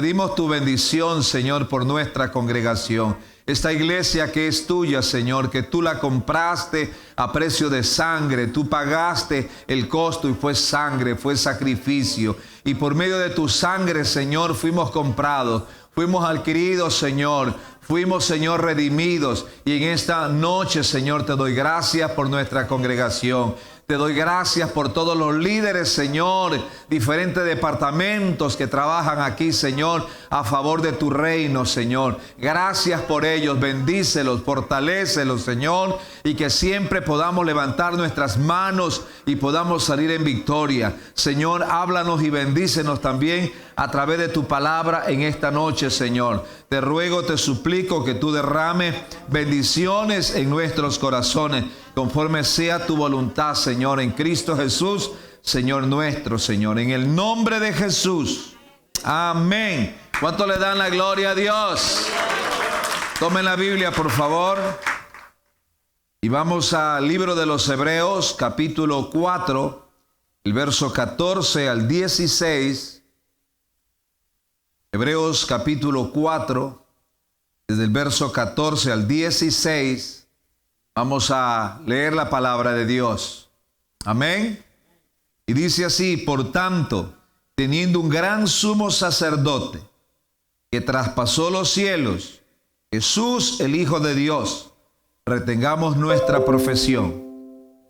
Pedimos tu bendición, Señor, por nuestra congregación. Esta iglesia que es tuya, Señor, que tú la compraste a precio de sangre. Tú pagaste el costo y fue sangre, fue sacrificio. Y por medio de tu sangre, Señor, fuimos comprados, fuimos adquiridos, Señor. Fuimos, Señor, redimidos. Y en esta noche, Señor, te doy gracias por nuestra congregación. Te doy gracias por todos los líderes, Señor, diferentes departamentos que trabajan aquí, Señor, a favor de tu reino, Señor. Gracias por ellos, bendícelos, fortalécelos, Señor, y que siempre podamos levantar nuestras manos y podamos salir en victoria. Señor, háblanos y bendícenos también a través de tu palabra en esta noche, Señor. Te ruego, te suplico que tú derrames bendiciones en nuestros corazones, conforme sea tu voluntad, Señor, en Cristo Jesús, Señor nuestro, Señor. En el nombre de Jesús. Amén. ¿Cuánto le dan la gloria a Dios? Tomen la Biblia, por favor. Y vamos al libro de los Hebreos, capítulo 4, el verso 14 al 16. Hebreos capítulo 4, desde el verso 14 al 16, vamos a leer la palabra de Dios. Amén. Y dice así: por tanto, teniendo un gran sumo sacerdote que traspasó los cielos, Jesús, el Hijo de Dios, retengamos nuestra profesión.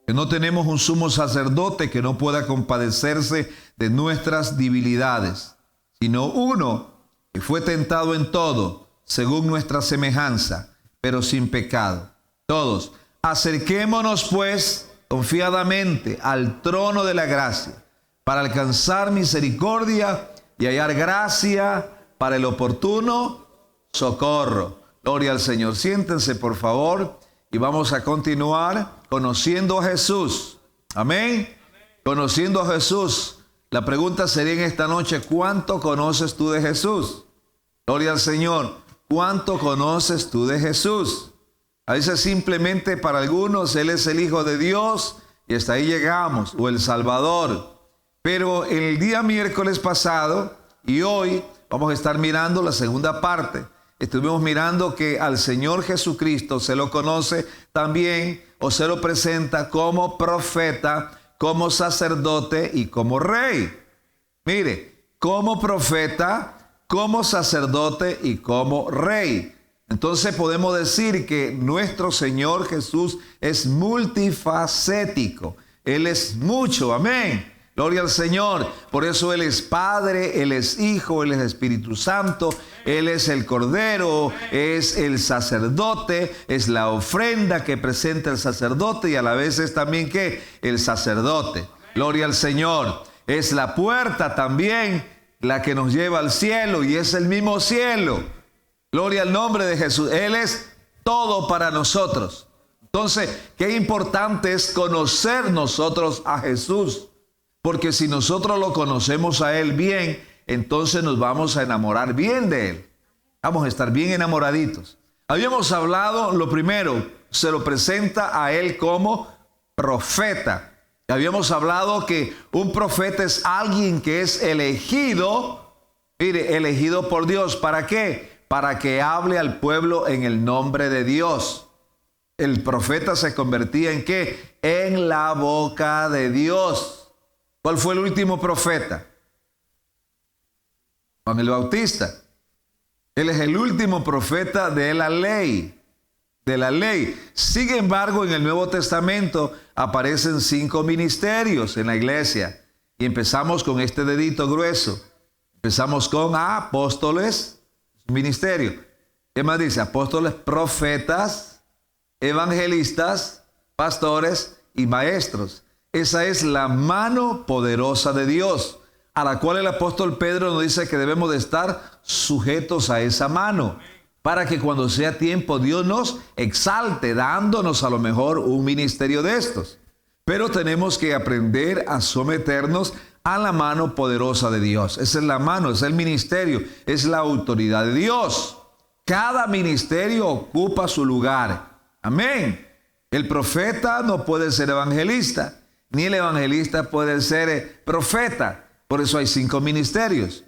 Que no tenemos un sumo sacerdote que no pueda compadecerse de nuestras debilidades, sino uno que fue tentado en todo, según nuestra semejanza, pero sin pecado. Todos, acerquémonos pues confiadamente al trono de la gracia, para alcanzar misericordia y hallar gracia para el oportuno socorro. Gloria al Señor. Siéntense, por favor, y vamos a continuar conociendo a Jesús. Amén. Conociendo a Jesús. La pregunta sería en esta noche: ¿cuánto conoces tú de Jesús? Gloria al Señor. ¿Cuánto conoces tú de Jesús? A veces simplemente para algunos Él es el Hijo de Dios y hasta ahí llegamos, o el Salvador. Pero el día miércoles pasado y hoy vamos a estar mirando la segunda parte. Estuvimos mirando que al Señor Jesucristo se lo conoce también, o se lo presenta como profeta, como sacerdote y como rey. Mire, como profeta, como sacerdote y como rey. Entonces podemos decir que nuestro Señor Jesús es multifacético. Él es mucho, amén. Gloria al Señor. Por eso Él es Padre, Él es Hijo, Él es Espíritu Santo, Él es el Cordero, es el sacerdote, es la ofrenda que presenta el sacerdote y a la vez es también ¿qué? El sacerdote. Gloria al Señor. Es la puerta también, la que nos lleva al cielo, y es el mismo cielo. Gloria al nombre de Jesús. Él es todo para nosotros. Entonces, qué importante es conocer nosotros a Jesús. Porque si nosotros lo conocemos a Él bien, entonces nos vamos a enamorar bien de Él. Vamos a estar bien enamoraditos. Habíamos hablado, lo primero, se lo presenta a Él como profeta. Habíamos hablado que un profeta es alguien que es elegido, mire, elegido por Dios. ¿Para qué? Para que hable al pueblo en el nombre de Dios. El profeta se convertía en ¿qué? En la boca de Dios. ¿Cuál fue el último profeta? Juan el Bautista. Él es el último profeta de la ley. De la ley. Sin embargo, en el Nuevo Testamento aparecen 5 ministerios en la iglesia. Y empezamos con este dedito grueso. Empezamos con apóstoles, ministerio. ¿Qué más dice? Apóstoles, profetas, evangelistas, pastores y maestros. Esa es la mano poderosa de Dios, a la cual el apóstol Pedro nos dice que debemos de estar sujetos a esa mano, para que cuando sea tiempo Dios nos exalte, dándonos a lo mejor un ministerio de estos. Pero tenemos que aprender a someternos a la mano poderosa de Dios. Esa es la mano, es el ministerio, es la autoridad de Dios. Cada ministerio ocupa su lugar. Amén. El profeta no puede ser evangelista, ni el evangelista puede ser profeta. Por eso hay 5 ministerios.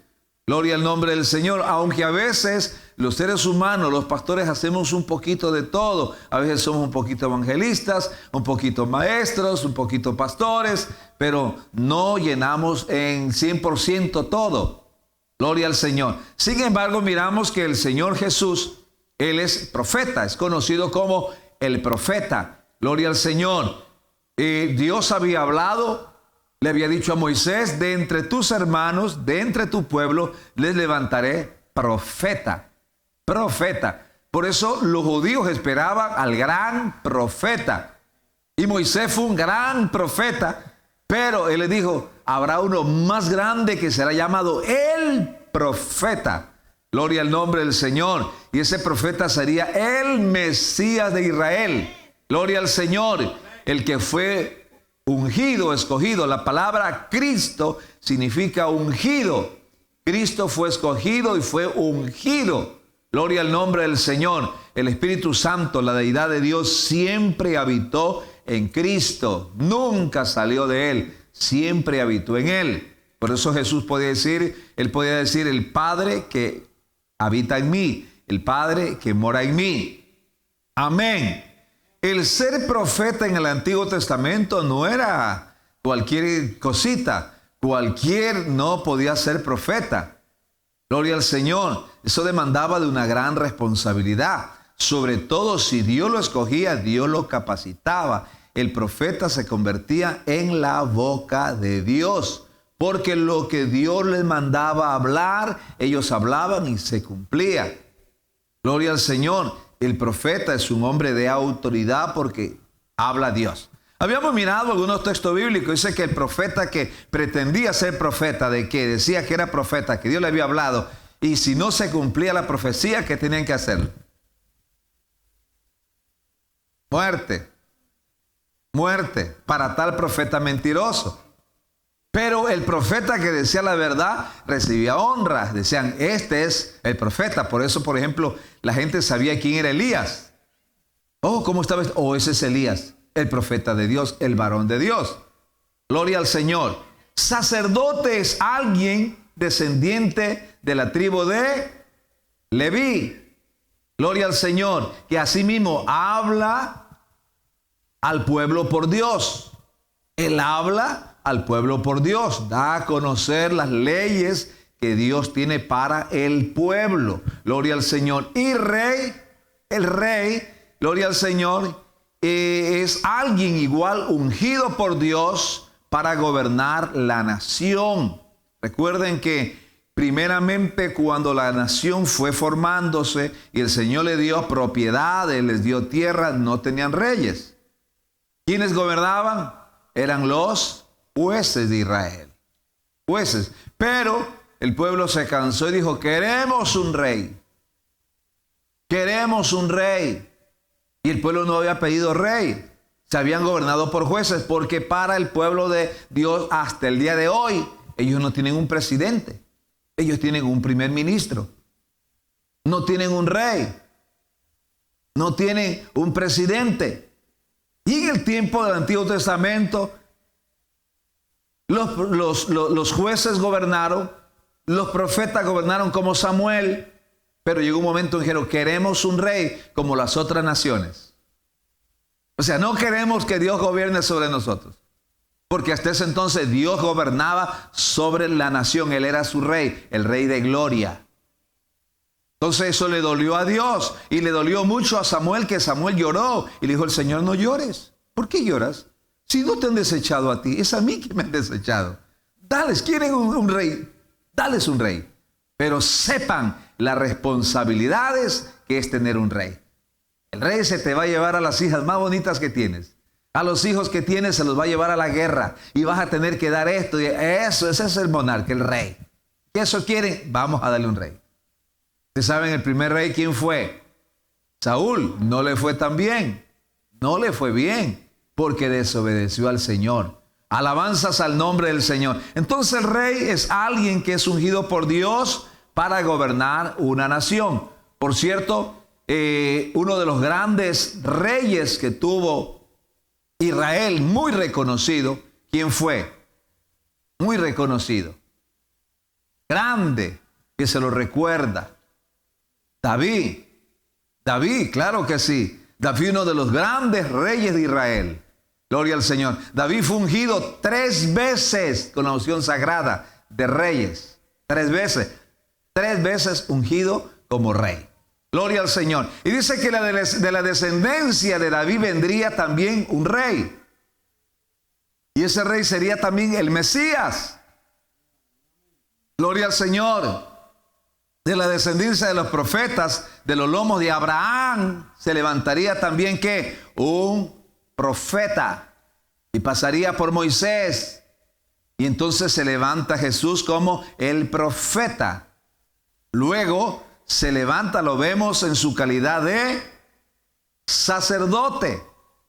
Gloria al nombre del Señor, aunque a veces los seres humanos, los pastores, hacemos un poquito de todo. A veces somos un poquito evangelistas, un poquito maestros, un poquito pastores, pero no llenamos en 100% todo. Gloria al Señor. Sin embargo, miramos que el Señor Jesús, Él es profeta, es conocido como el profeta. Gloria al Señor. Dios había hablado, le había dicho a Moisés: de entre tus hermanos, de entre tu pueblo, les levantaré profeta. Profeta. Por eso los judíos esperaban al gran profeta. Y Moisés fue un gran profeta, pero él les dijo: habrá uno más grande que será llamado el profeta. Gloria al nombre del Señor. Y ese profeta sería el Mesías de Israel. Gloria al Señor. El que fue ungido, escogido. La palabra Cristo significa ungido. Cristo fue escogido y fue ungido. Gloria al nombre del Señor. El Espíritu Santo, la deidad de Dios, siempre habitó en Cristo. Nunca salió de Él. Siempre habitó en Él. Por eso Jesús podía decir, Él podía decir: el Padre que habita en mí, el Padre que mora en mí. Amén. El ser profeta en el Antiguo Testamento no era cualquier cosita. Cualquier no podía ser profeta. Gloria al Señor. Eso demandaba de una gran responsabilidad. Sobre todo si Dios lo escogía, Dios lo capacitaba. El profeta se convertía en la boca de Dios. Porque lo que Dios les mandaba hablar, ellos hablaban y se cumplía. Gloria al Señor. El profeta es un hombre de autoridad porque habla Dios. Habíamos mirado algunos textos bíblicos. Dice que el profeta que pretendía ser profeta, de que decía que era profeta, que Dios le había hablado, y si no se cumplía la profecía, ¿qué tenían que hacer? Muerte. Muerte para tal profeta mentiroso. Pero el profeta que decía la verdad recibía honra. Decían: este es el profeta. Por eso, por ejemplo, la gente sabía quién era Elías. Oh, ¿cómo estaba? Oh, ese es Elías, el profeta de Dios, el varón de Dios. Gloria al Señor. Sacerdote es alguien descendiente de la tribu de Leví. Gloria al Señor. Que asimismo habla al pueblo por Dios. Él habla al pueblo por Dios. Da a conocer las leyes que Dios tiene para el pueblo. Gloria al Señor. Y rey, el rey, gloria al Señor, es alguien igual ungido por Dios para gobernar la nación. Recuerden que primeramente cuando la nación fue formándose y el Señor le dio propiedades, les dio tierra, no tenían reyes. ¿Quiénes gobernaban? Eran los jueces de Israel. Jueces. Pero el pueblo se cansó y dijo: queremos un rey. Queremos un rey. Y el pueblo no había pedido rey. Se habían gobernado por jueces, porque para el pueblo de Dios hasta el día de hoy, ellos no tienen un presidente. Ellos tienen un primer ministro. No tienen un rey. No tienen un presidente. Y en el tiempo del Antiguo Testamento, los jueces gobernaron, los profetas gobernaron como Samuel, pero llegó un momento en que dijeron: queremos un rey como las otras naciones. O sea, no queremos que Dios gobierne sobre nosotros, porque hasta ese entonces Dios gobernaba sobre la nación. Él era su rey, el rey de gloria. Entonces eso le dolió a Dios y le dolió mucho a Samuel, que Samuel lloró y le dijo: el Señor, no llores. ¿Por qué lloras? Si no te han desechado a ti, es a mí que me han desechado. Dales, quieren un rey, dales un rey. Pero sepan las responsabilidades que es tener un rey. El rey se te va a llevar a las hijas más bonitas que tienes. A los hijos que tienes se los va a llevar a la guerra. Y vas a tener que dar esto. Y eso, ese es el monarca, el rey. ¿Qué eso quieren? Vamos a darle un rey. ¿Ustedes saben el primer rey quién fue? Saúl. No le fue tan bien. No le fue bien. Porque desobedeció al Señor. Alabanzas al nombre del Señor. Entonces el rey es alguien que es ungido por Dios para gobernar una nación. Por cierto, uno de los grandes reyes que tuvo Israel, muy reconocido, ¿quién fue? Muy reconocido. Grande. que se lo recuerda. David, claro que sí. David, uno de los grandes reyes de Israel. Gloria al Señor. David fue ungido 3 veces con la unción sagrada de reyes. 3 veces. 3 veces ungido como rey. Gloria al Señor. Y dice que de la descendencia de David vendría también un rey. Y ese rey sería también el Mesías. Gloria al Señor. De la descendencia de los profetas, de los lomos de Abraham, se levantaría también ¿qué? Un profeta. Y pasaría por Moisés. Y entonces se levanta Jesús como el profeta. Luego se levanta, lo vemos en su calidad de sacerdote.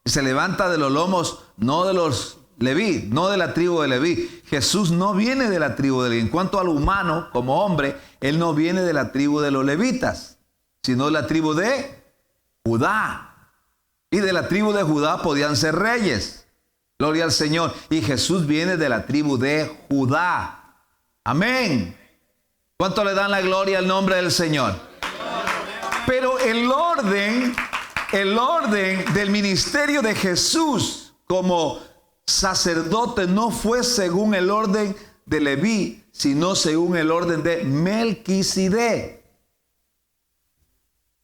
Se levanta de los lomos, no de los Leví, no de la tribu de Leví. Jesús no viene de la tribu de Leví. En cuanto al humano, como hombre, Él no viene de la tribu de los levitas, sino de la tribu de Judá. Y de la tribu de Judá podían ser reyes. Gloria al Señor. Y Jesús viene de la tribu de Judá. Amén. ¿Cuánto le dan la gloria al nombre del Señor? Pero el orden del ministerio de Jesús como sacerdote no fue según el orden de Leví, sino según el orden de Melquisedec.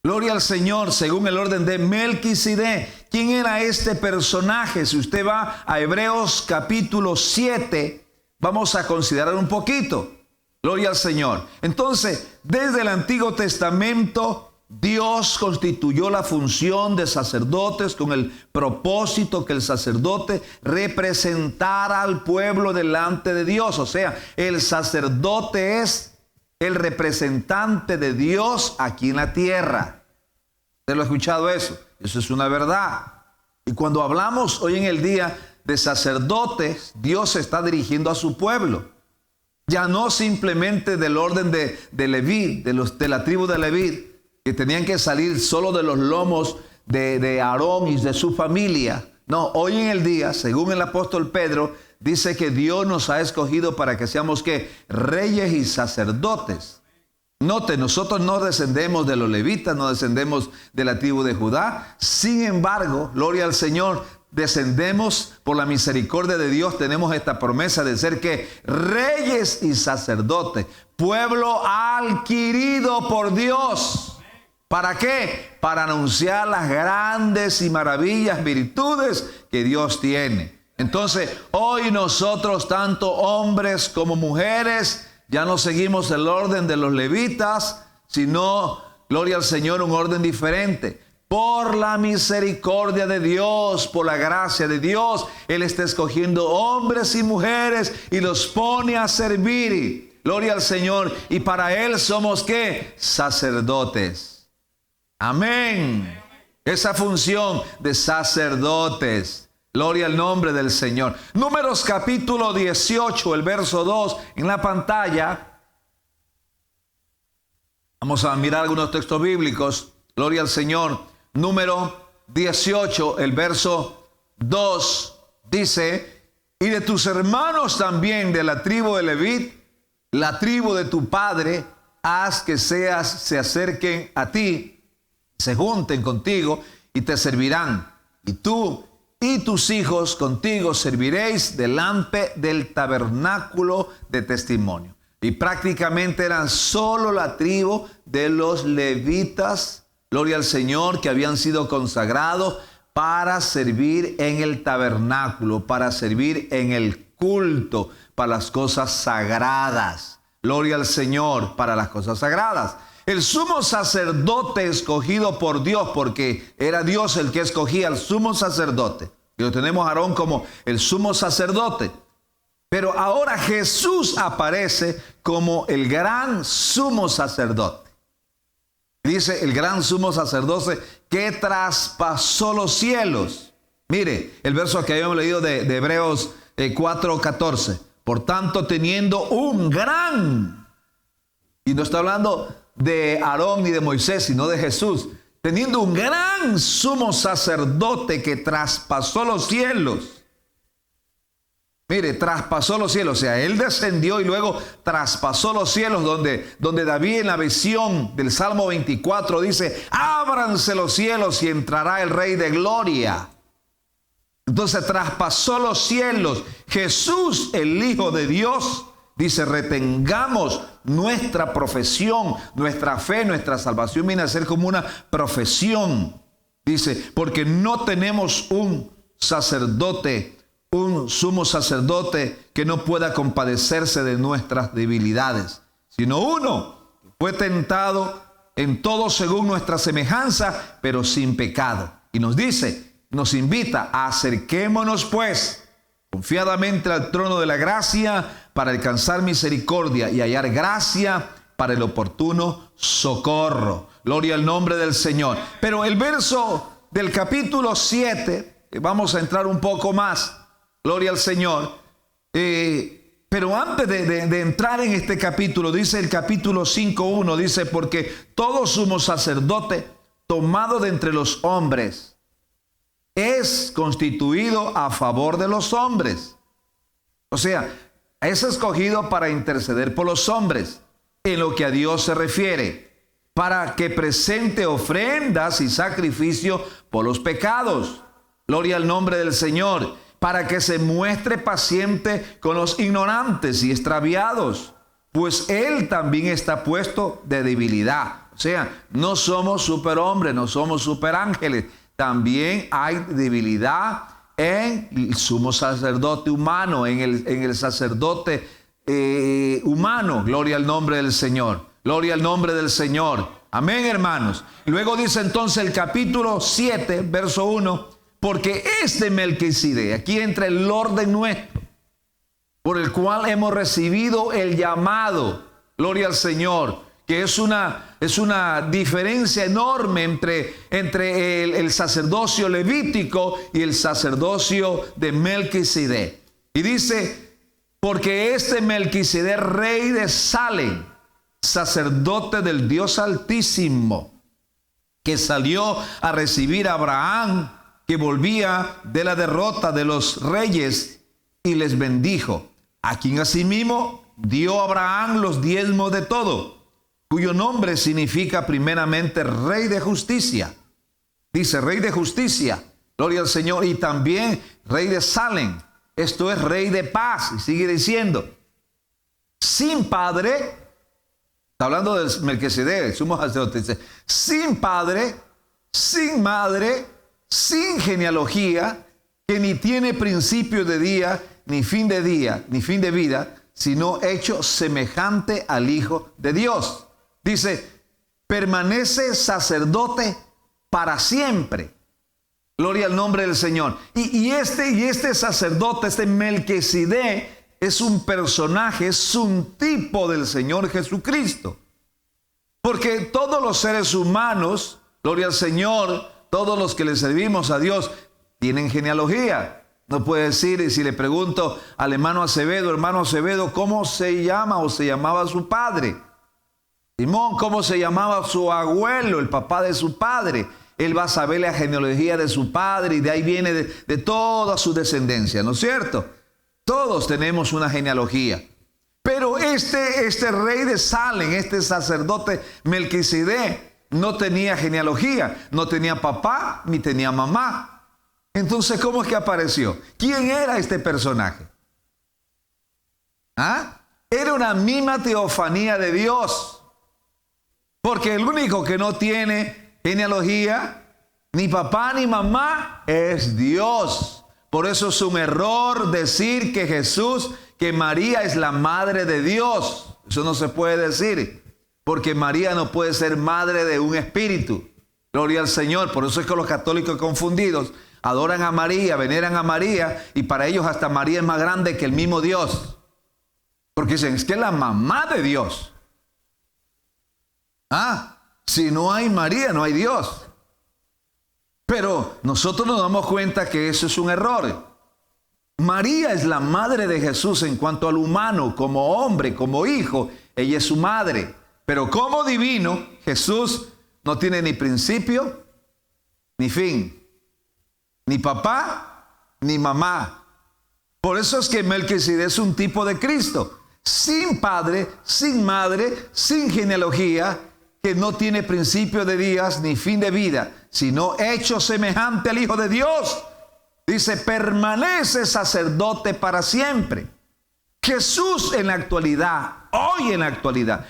Gloria al Señor, según el orden de Melquisedec. ¿Quién era este personaje? Si usted va a Hebreos capítulo 7, vamos a considerar un poquito. Gloria al Señor. Entonces, desde el Antiguo Testamento, Dios constituyó la función de sacerdotes con el propósito que el sacerdote representara al pueblo delante de Dios. O sea, el sacerdote es el representante de Dios aquí en la tierra. ¿Usted lo ha escuchado eso? Eso es una verdad. Y cuando hablamos hoy en el día de sacerdotes, Dios se está dirigiendo a su pueblo. Ya no simplemente del orden de Leví, de la tribu de Leví, que tenían que salir solo de los lomos de Aarón y de su familia. No, hoy en el día, según el apóstol Pedro, dice que Dios nos ha escogido para que seamos ¿qué? Reyes y sacerdotes. Note, nosotros no descendemos de los levitas, no descendemos de la tribu de Judá. Sin embargo, gloria al Señor, descendemos por la misericordia de Dios. Tenemos esta promesa de ser que reyes y sacerdotes, pueblo adquirido por Dios. ¿Para qué? Para anunciar las grandes y maravillas virtudes que Dios tiene. Entonces, hoy nosotros, tanto hombres como mujeres, ya no seguimos el orden de los levitas, sino, gloria al Señor, un orden diferente. Por la misericordia de Dios, por la gracia de Dios, Él está escogiendo hombres y mujeres y los pone a servir. Gloria al Señor. Y para Él somos ¿qué? Sacerdotes. Amén. Esa función de sacerdotes. Gloria al nombre del Señor. Números capítulo 18, el verso 2 en la pantalla. Vamos a mirar algunos textos bíblicos. Gloria al Señor. Número 18, el verso 2 dice: y de tus hermanos también de la tribu de Leví, la tribu de tu padre, haz que se acerquen a ti, se junten contigo y te servirán. Y tú y tus hijos contigo serviréis delante del tabernáculo de testimonio. Y prácticamente eran solo la tribu de los levitas, gloria al Señor, que habían sido consagrados para servir en el tabernáculo, para servir en el culto, para las cosas sagradas. Gloria al Señor, para las cosas sagradas. El sumo sacerdote escogido por Dios, porque era Dios el que escogía al sumo sacerdote. Y lo tenemos a Aarón como el sumo sacerdote. Pero ahora Jesús aparece como el gran sumo sacerdote. Dice el gran sumo sacerdote que traspasó los cielos. Mire, el verso que habíamos leído de Hebreos 4:14. Por tanto, teniendo un gran, y no está hablando de Aarón ni de Moisés, sino de Jesús, teniendo un gran sumo sacerdote que traspasó los cielos, Mire, traspasó los cielos, o sea, Él descendió y luego traspasó los cielos, donde David en la visión del Salmo 24 dice, ábranse los cielos y entrará el Rey de Gloria. Entonces traspasó los cielos. Jesús, el Hijo de Dios, dice, retengamos nuestra profesión, nuestra fe, nuestra salvación viene a ser como una profesión. Dice, porque no tenemos un sacerdote, un sumo sacerdote que no pueda compadecerse de nuestras debilidades, sino uno que fue tentado en todo según nuestra semejanza, pero sin pecado. Y nos dice, nos invita a acerquémonos pues confiadamente al trono de la gracia para alcanzar misericordia y hallar gracia para el oportuno socorro. Gloria al nombre del Señor. Pero el verso del capítulo 7, vamos a entrar un poco más. Gloria al Señor. Pero antes de entrar en este capítulo, dice el capítulo 5:1, dice, porque todo sumo sacerdote tomado de entre los hombres es constituido a favor de los hombres. O sea, es escogido para interceder por los hombres en lo que a Dios se refiere, para que presente ofrendas y sacrificio por los pecados. Gloria al nombre del Señor. Para que se muestre paciente con los ignorantes y extraviados, pues Él también está puesto de debilidad. O sea, no somos superhombres, no somos superángeles. También hay debilidad en el sumo sacerdote humano, en el sacerdote humano. Gloria al nombre del Señor. Gloria al nombre del Señor. Amén, hermanos. Luego dice entonces el capítulo 7, verso 1. Porque este Melquisedec, aquí entra el orden nuestro, por el cual hemos recibido el llamado, gloria al Señor, que es una diferencia enorme entre el sacerdocio levítico y el sacerdocio de Melquisedec. Y dice, porque este Melquisedec, rey de Salem, sacerdote del Dios Altísimo, que salió a recibir a Abraham, que volvía de la derrota de los reyes y les bendijo, a quien asimismo dio Abraham los diezmos de todo, cuyo nombre significa primeramente Rey de Justicia. Dice Rey de Justicia, gloria al Señor, y también Rey de Salem, esto es Rey de Paz. Y sigue diciendo, sin padre, está hablando del Melquisedec, el sumo sacerdote, dice, sin padre, sin madre, sin genealogía, que ni tiene principio de día, ni fin de vida, sino hecho semejante al Hijo de Dios. Dice, permanece sacerdote para siempre. Gloria al nombre del Señor. Y este sacerdote, este Melquisedec, es un personaje, es un tipo del Señor Jesucristo. Porque todos los seres humanos, gloria al Señor, todos los que le servimos a Dios tienen genealogía. No puede decir, y si le pregunto al hermano Acevedo, ¿cómo se llama o se llamaba su padre? Simón, ¿cómo se llamaba su abuelo, el papá de su padre? Él va a saber la genealogía de su padre y de ahí viene de toda su descendencia, ¿no es cierto? Todos tenemos una genealogía. Pero este rey de Salem, este sacerdote Melquisedec, no tenía genealogía, no tenía papá ni tenía mamá. Entonces, ¿cómo es que apareció? ¿Quién era este personaje? Era una misma teofanía de Dios. Porque el único que no tiene genealogía, ni papá ni mamá, es Dios. Por eso es un error decir que María es la madre de Dios. Eso no se puede decir. Porque María no puede ser madre de un espíritu. Gloria al Señor. Por eso es que los católicos confundidos adoran a María, veneran a María, y para ellos hasta María es más grande que el mismo Dios. Porque dicen, es que es la mamá de Dios. Si no hay María, no hay Dios. Pero nosotros nos damos cuenta que eso es un error. María es la madre de Jesús en cuanto al humano, como hombre, como hijo. Ella es su madre. Pero como divino, Jesús no tiene ni principio, ni fin, ni papá, ni mamá. Por eso es que Melquisedec es un tipo de Cristo, sin padre, sin madre, sin genealogía, que no tiene principio de días ni fin de vida, sino hecho semejante al Hijo de Dios. Dice, permanece sacerdote para siempre. Jesús en la actualidad, hoy en la actualidad,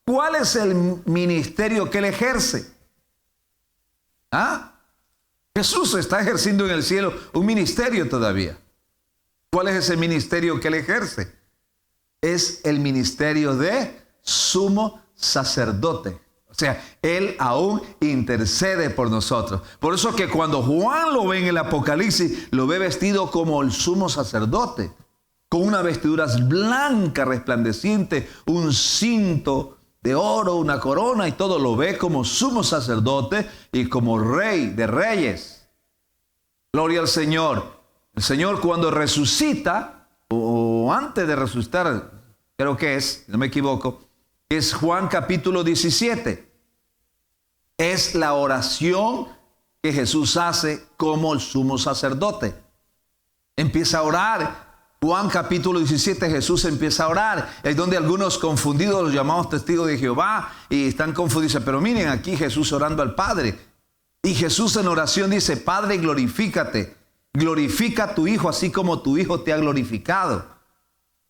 ¿cuál es el ministerio que él ejerce? Jesús está ejerciendo en el cielo un ministerio todavía. ¿Cuál es ese ministerio que él ejerce? Es el ministerio de sumo sacerdote. O sea, él aún intercede por nosotros. Por eso que cuando Juan lo ve en el Apocalipsis, lo ve vestido como el sumo sacerdote, con unas vestiduras blancas, resplandecientes, un cinto de oro, una corona y todo. Lo ve como sumo sacerdote y como rey de reyes. Gloria al Señor. El Señor cuando resucita, o antes de resucitar, creo que es, no me equivoco, es Juan capítulo 17. Es la oración que Jesús hace como el sumo sacerdote. Empieza a orar. Juan capítulo 17, Jesús empieza a orar. Es donde algunos confundidos, los llamados testigos de Jehová, y están confundidos. Pero miren aquí Jesús orando al Padre. Y Jesús en oración dice, Padre, glorifícate. Glorifica a tu Hijo así como tu Hijo te ha glorificado.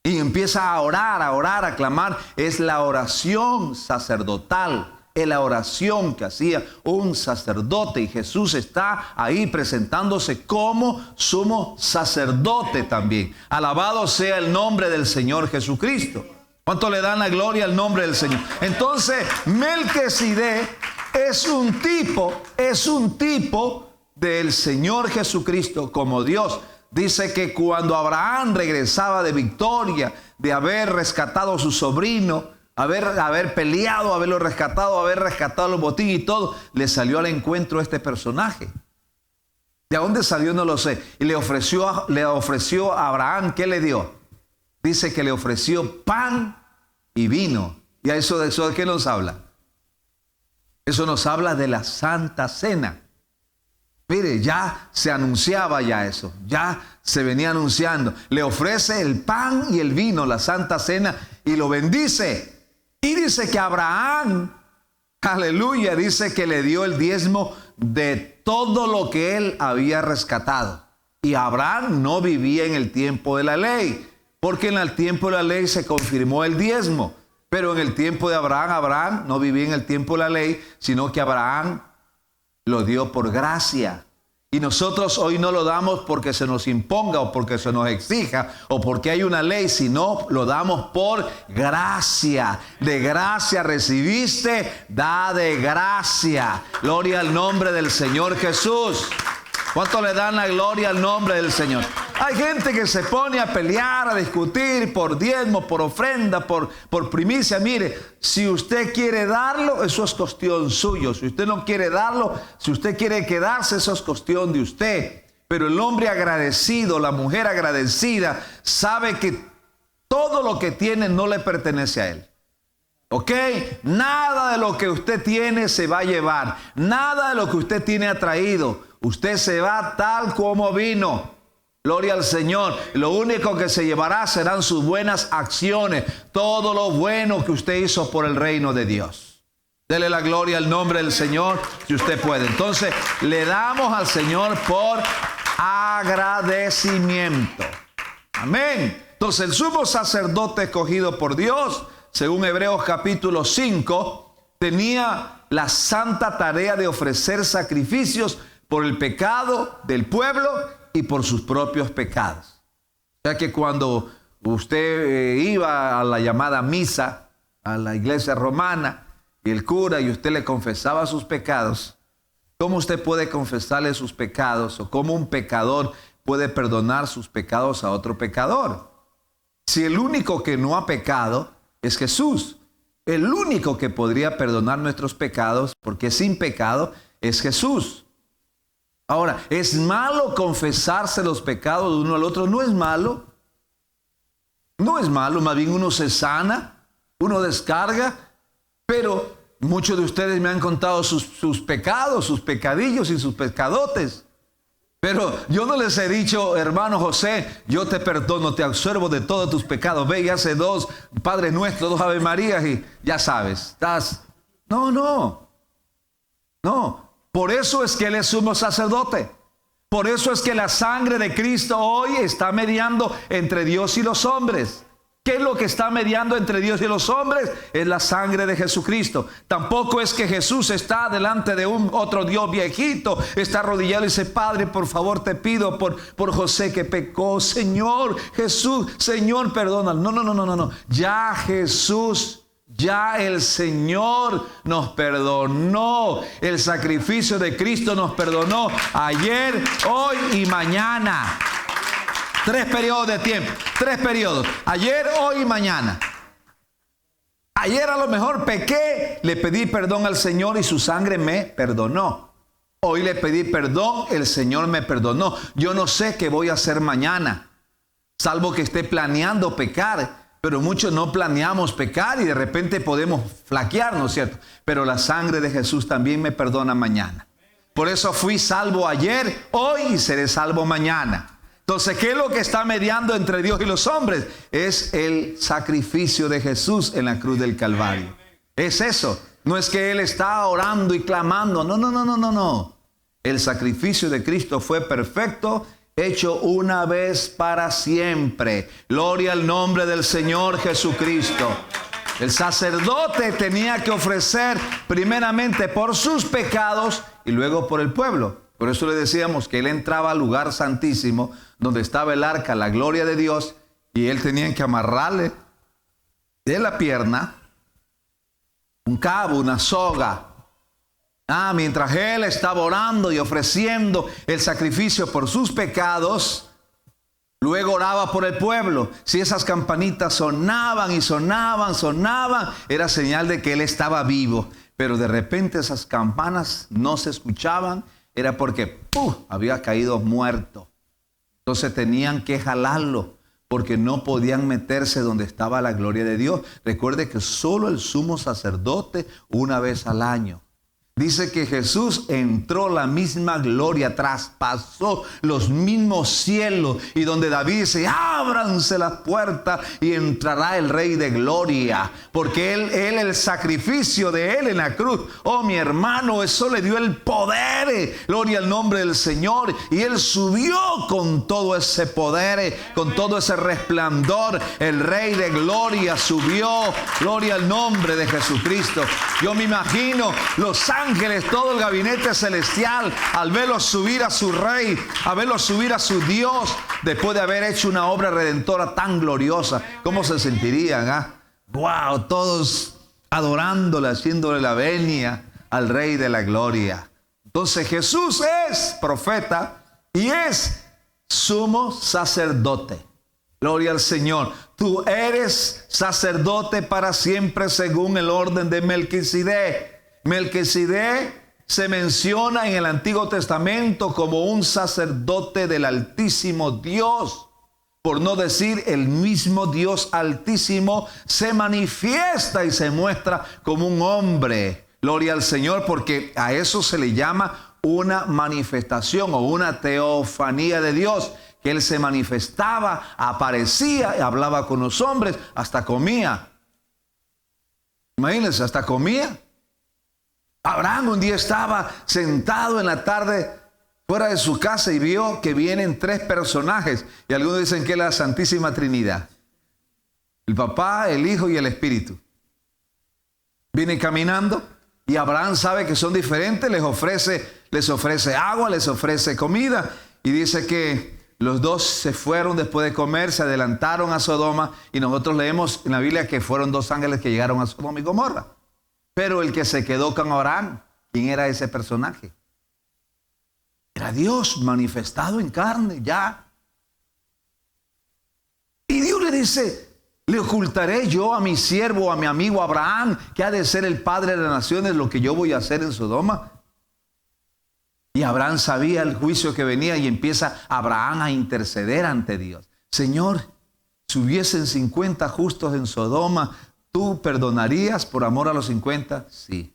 Y empieza a orar, a clamar. Es la oración sacerdotal. Es la oración que hacía un sacerdote. Y Jesús está ahí presentándose como sumo sacerdote también. Alabado sea el nombre del Señor Jesucristo. ¿Cuánto le dan la gloria al nombre del Señor? Entonces, Melquisedec es un tipo del Señor Jesucristo como Dios. Dice que cuando Abraham regresaba de victoria, de haber rescatado a su sobrino, haber peleado, haberlo rescatado, haber rescatado los botines y todo, le salió al encuentro este personaje. ¿De dónde salió? No lo sé. Y le ofreció a Abraham, ¿qué le dio? Dice que le ofreció pan y vino. ¿Y a eso de qué nos habla? Eso nos habla de la Santa Cena. Mire, ya se anunciaba ya eso, ya se venía anunciando. Le ofrece el pan y el vino, la Santa Cena, y lo bendice. Y dice que Abraham, aleluya, dice que le dio el diezmo de todo lo que él había rescatado. Y Abraham no vivía en el tiempo de la ley, porque en el tiempo de la ley se confirmó el diezmo. Pero en el tiempo de Abraham no vivía en el tiempo de la ley, sino que Abraham lo dio por gracia. Y nosotros hoy no lo damos porque se nos imponga o porque se nos exija o porque hay una ley, sino lo damos por gracia. De gracia recibiste, da de gracia. Gloria al nombre del Señor Jesús. ¿Cuánto le dan la gloria al nombre del Señor? Hay gente que se pone a pelear, a discutir por diezmo, por ofrenda, por primicia. Mire, si usted quiere darlo, eso es cuestión suya. Si usted no quiere darlo, si usted quiere quedarse, eso es cuestión de usted. Pero el hombre agradecido, la mujer agradecida, sabe que todo lo que tiene no le pertenece a él. ¿Ok? Nada de lo que usted tiene se va a llevar. Nada de lo que usted tiene ha traído. Usted se va tal como vino. Gloria al Señor. Lo único que se llevará serán sus buenas acciones. Todo lo bueno que usted hizo por el reino de Dios. Dele la gloria al nombre del Señor si usted puede. Entonces, le damos al Señor por agradecimiento. Amén. Entonces, el sumo sacerdote escogido por Dios, según Hebreos capítulo 5, tenía la santa tarea de ofrecer sacrificios por el pecado del pueblo y por sus propios pecados. O sea que cuando usted iba a la llamada misa, a la iglesia romana, y el cura y usted le confesaba sus pecados, ¿cómo usted puede confesarle sus pecados? ¿O cómo un pecador puede perdonar sus pecados a otro pecador? Si el único que no ha pecado es Jesús. El único que podría perdonar nuestros pecados, porque sin pecado, es Jesús. Ahora, ¿es malo confesarse los pecados de uno al otro? No es malo. No es malo, más bien uno se sana, uno descarga. Pero muchos de ustedes me han contado sus pecados, sus pecadillos y sus pecadotes. Pero yo no les he dicho, hermano José, yo te perdono, te absuelvo de todos tus pecados. Ve y hace 2 Padre Nuestro, 2 Ave Marías y ya sabes, estás... No. Por eso es que Él es sumo sacerdote. Por eso es que la sangre de Cristo hoy está mediando entre Dios y los hombres. ¿Qué es lo que está mediando entre Dios y los hombres? Es la sangre de Jesucristo. Tampoco es que Jesús está delante de un otro Dios viejito, está arrodillado y dice, Padre, por favor te pido por José que pecó. Señor, Jesús, Señor, perdónalo. No. Ya Jesús, ya el Señor nos perdonó. El sacrificio de Cristo nos perdonó ayer, hoy y mañana. 3 periodos de tiempo, 3 periodos. Ayer, hoy y mañana. Ayer a lo mejor pequé, le pedí perdón al Señor y su sangre me perdonó. Hoy le pedí perdón, el Señor me perdonó. Yo no sé qué voy a hacer mañana, salvo que esté planeando pecar. Pero muchos no planeamos pecar y de repente podemos flaquear, ¿no es cierto? Pero la sangre de Jesús también me perdona mañana. Por eso fui salvo ayer, hoy y seré salvo mañana. Entonces, ¿qué es lo que está mediando entre Dios y los hombres? Es el sacrificio de Jesús en la cruz del Calvario. Es eso. No es que Él está orando y clamando. No. El sacrificio de Cristo fue perfecto, hecho una vez para siempre. Gloria al nombre del Señor Jesucristo. El sacerdote tenía que ofrecer primeramente por sus pecados y luego por el pueblo. Por eso le decíamos que Él entraba al lugar santísimo, donde estaba el arca, la gloria de Dios, y Él tenía que amarrarle de la pierna un cabo, una soga. Mientras Él estaba orando y ofreciendo el sacrificio por sus pecados, luego oraba por el pueblo. Si esas campanitas sonaban, era señal de que Él estaba vivo. Pero de repente esas campanas no se escuchaban, era porque había caído muerto. Entonces tenían que jalarlo, porque no podían meterse donde estaba la gloria de Dios. Recuerde que solo el sumo sacerdote una vez al año. Dice que Jesús entró la misma gloria, traspasó los mismos cielos. Y donde David dice, ábranse las puertas y entrará el Rey de Gloria. Porque él, el sacrificio de Él en la cruz. Oh, mi hermano, eso le dio el poder. Gloria al nombre del Señor. Y Él subió con todo ese poder, con todo ese resplandor. El Rey de Gloria subió. Gloria al nombre de Jesucristo. Yo me imagino los ángeles, todo el gabinete celestial, al verlo subir a su Rey, a verlo subir a su Dios, después de haber hecho una obra redentora tan gloriosa. ¿Cómo se sentirían? Wow, todos adorándole, haciéndole la venia al Rey de la Gloria. Entonces Jesús es profeta y es sumo sacerdote. Gloria al Señor. Tú eres sacerdote para siempre según el orden de Melquisedec. Melquisedec se menciona en el Antiguo Testamento como un sacerdote del Altísimo Dios. Por no decir el mismo Dios Altísimo se manifiesta y se muestra como un hombre. Gloria al Señor, porque a eso se le llama una manifestación o una teofanía de Dios. Que Él se manifestaba, aparecía y hablaba con los hombres, hasta comía. Imagínense, hasta comía. Abraham un día estaba sentado en la tarde fuera de su casa y vio que vienen 3 personajes. Y algunos dicen que es la Santísima Trinidad. El Papá, el Hijo y el Espíritu. Vienen caminando y Abraham sabe que son diferentes. Les ofrece agua, les ofrece comida. Y dice que los 2 se fueron después de comer, se adelantaron a Sodoma. Y nosotros leemos en la Biblia que fueron 2 ángeles que llegaron a Sodoma y Gomorra. Pero el que se quedó con Abraham, ¿quién era ese personaje? Era Dios manifestado en carne, ya. Y Dios le dice, ¿le ocultaré yo a mi siervo, a mi amigo Abraham, que ha de ser el padre de las naciones, lo que yo voy a hacer en Sodoma? Y Abraham sabía el juicio que venía y empieza Abraham a interceder ante Dios. Señor, si hubiesen 50 justos en Sodoma, ¿tú perdonarías por amor a los 50? Sí.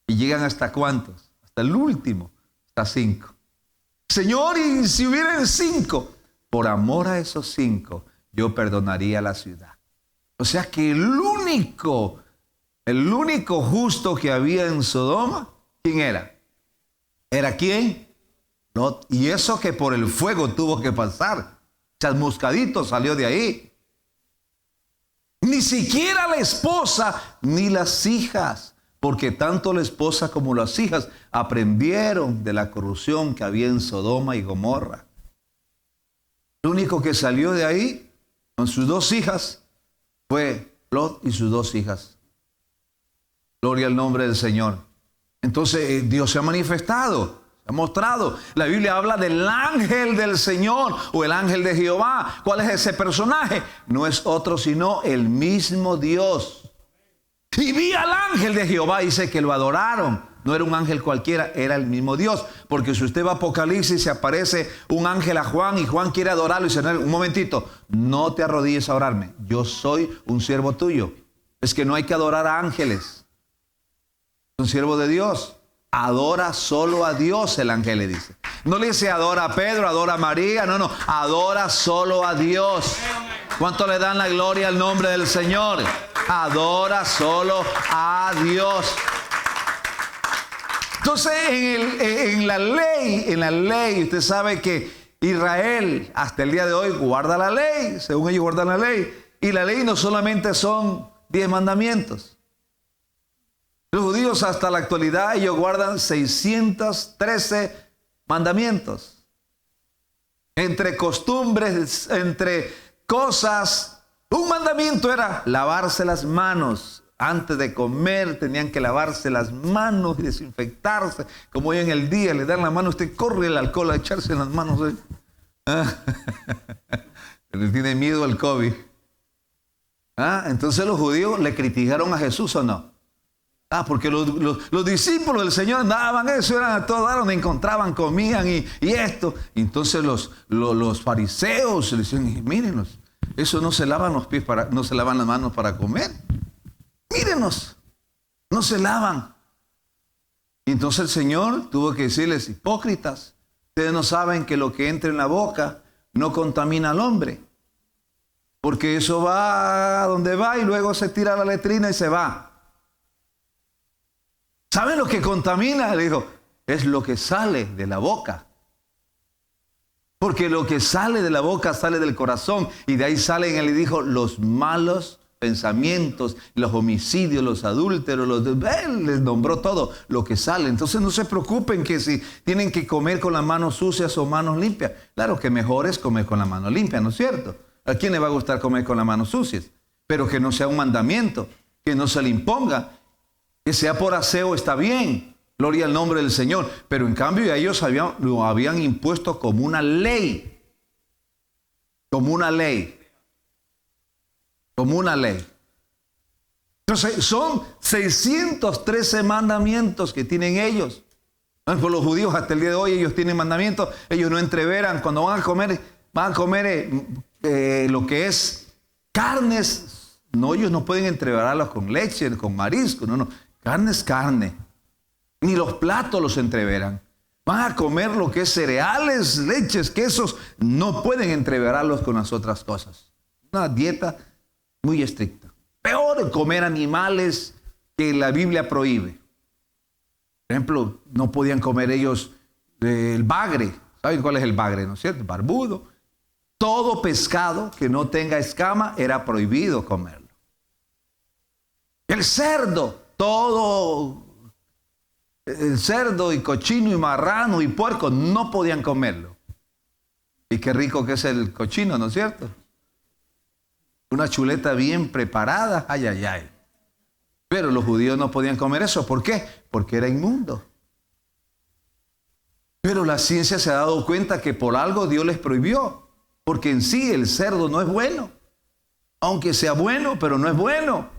¿Y llegan hasta cuántos? Hasta el último, hasta 5. Señor, y si hubieran 5, por amor a esos 5, yo perdonaría la ciudad. O sea que el único justo que había en Sodoma, ¿quién era? ¿Era quién? Lot. Y eso que por el fuego tuvo que pasar. Chasmuscadito salió de ahí. Ni siquiera la esposa ni las hijas, porque tanto la esposa como las hijas aprendieron de la corrupción que había en Sodoma y Gomorra. El único que salió de ahí con sus 2 hijas fue Lot y sus 2 hijas. Gloria al nombre del Señor. Entonces Dios se ha manifestado, se ha mostrado. La Biblia habla del ángel del Señor o el ángel de Jehová. ¿Cuál es ese personaje? No es otro sino el mismo Dios. Y vi al ángel de Jehová, dice que lo adoraron. No era un ángel cualquiera, era el mismo Dios. Porque si usted va a Apocalipsis, se aparece un ángel a Juan y Juan quiere adorarlo y dice, un momentito, no te arrodilles a orarme. Yo soy un siervo tuyo. Es que no hay que adorar a ángeles. Un siervo de Dios. Adora solo a Dios, el ángel le dice. No le dice adora a Pedro, adora a María. No. Adora solo a Dios. ¿Cuánto le dan la gloria al nombre del Señor? Adora solo a Dios. Entonces, en la ley, usted sabe que Israel hasta el día de hoy guarda la ley, según ellos guardan la ley. Y la ley no solamente son 10 mandamientos. Los judíos hasta la actualidad, ellos guardan 613 mandamientos. Entre costumbres, entre cosas. Un mandamiento era lavarse las manos. Antes de comer tenían que lavarse las manos y desinfectarse. Como hoy en el día le dan la mano, usted corre el alcohol a echarse en las manos. Le tiene miedo al COVID. Entonces los judíos le criticaron a Jesús, ¿o no? Porque los discípulos del Señor andaban eso, eran a todo dar donde encontraban, comían y esto. Y entonces los fariseos le decían, mírenos, eso no se lavan los pies no se lavan las manos para comer. Mírenos, no se lavan. Y entonces el Señor tuvo que decirles, hipócritas, ustedes no saben que lo que entra en la boca no contamina al hombre. Porque eso va a donde va y luego se tira a la letrina y se va. ¿Saben lo que contamina? Le dijo, es lo que sale de la boca. Porque lo que sale de la boca sale del corazón. Y de ahí salen, él le dijo, los malos pensamientos, los homicidios, los adúlteros, él les nombró todo lo que sale. Entonces no se preocupen que si tienen que comer con las manos sucias o manos limpias. Claro que mejor es comer con la mano limpia, ¿no es cierto? ¿A quién le va a gustar comer con las manos sucias? Pero que no sea un mandamiento, que no se le imponga, que sea por aseo está bien. Gloria al nombre del Señor. Pero en cambio ellos lo habían impuesto como una ley. Como una ley. Como una ley. Entonces son 613 mandamientos que tienen ellos. Por los judíos hasta el día de hoy ellos tienen mandamientos. Ellos no entreveran. Cuando van a comer lo que es carnes. No, ellos no pueden entreverarlos con leche, con marisco. No. Carne es carne. Ni los platos los entreveran. Van a comer lo que es cereales, leches, quesos. No pueden entreverarlos con las otras cosas. Una dieta muy estricta. Peor comer animales que la Biblia prohíbe. Por ejemplo, no podían comer ellos el bagre. ¿Saben cuál es el bagre, no es cierto? Barbudo. Todo pescado que no tenga escama era prohibido comerlo. El cerdo, todo el cerdo y cochino y marrano y puerco no podían comerlo. Y qué rico que es el cochino, ¿no es cierto? Una chuleta bien preparada, ay, ay, ay. Pero los judíos no podían comer eso. ¿Por qué? Porque era inmundo. Pero la ciencia se ha dado cuenta que por algo Dios les prohibió. Porque en sí el cerdo no es bueno. Aunque sea bueno, pero no es bueno.